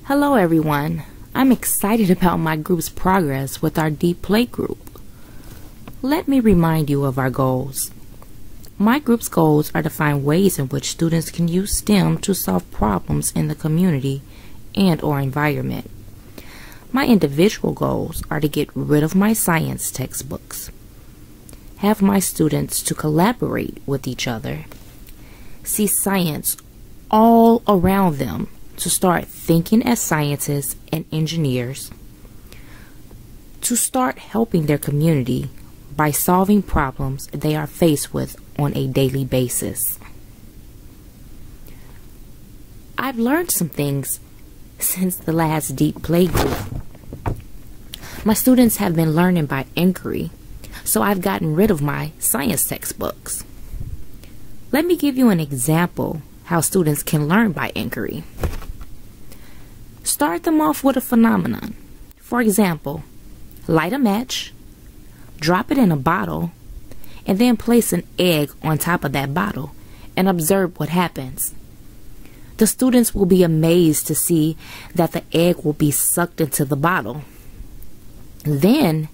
Hello everyone. I'm excited about my group's progress with our Deep Play group. Let me remind you of our goals. My group's goals are to find ways in which students can use STEM to solve problems in the community and/or environment. My individual goals are to get rid of my science textbooks, have my students to collaborate with each other, see science all around them, to start thinking as scientists and engineers, to start helping their community by solving problems they are faced with on a daily basis. I've learned some things since the last Deep Play group. My students have been learning by inquiry, so I've gotten rid of my science textbooks. Let me give you an example how students can learn by inquiry. Start them off with a phenomenon. For example, light a match, drop it in a bottle, and then place an egg on top of that bottle and observe what happens. The students will be amazed to see that the egg will be sucked into the bottle. Then,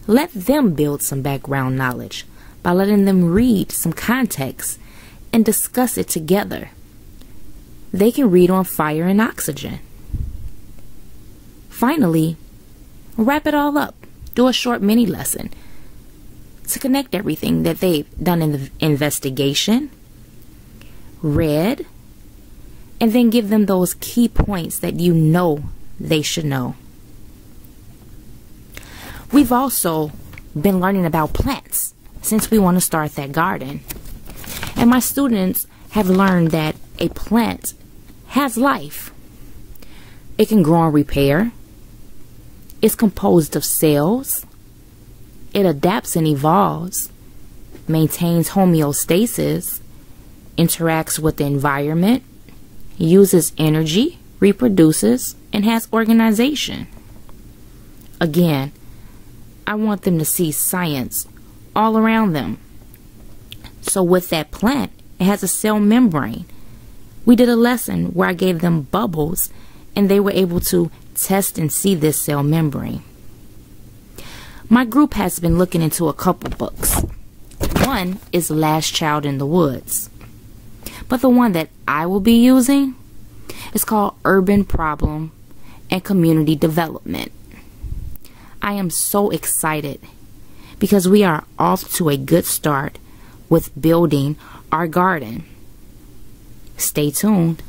let them build some background knowledge by letting them read some context and discuss it together. They can read on fire and oxygen. Finally, wrap it all up. Do a short mini lesson to connect everything that they've done in the investigation, read, and then give them those key points that you know they should know. We've also been learning about plants since we want to start that garden. And my students have learned that a plant has life. It can grow and repair. It's composed of cells. It adapts and evolves, maintains homeostasis, interacts with the environment, uses energy, reproduces, and has organization. Again, I want them to see science all around them. So with that plant, it has a cell membrane. We did a lesson where I gave them bubbles and they were able to test and see this cell membrane. My group has been looking into a couple books. One is Last Child in the Woods, but the one that I will be using is called Urban Problem and Community Development. I am so excited because we are off to a good start with building our garden. Stay tuned.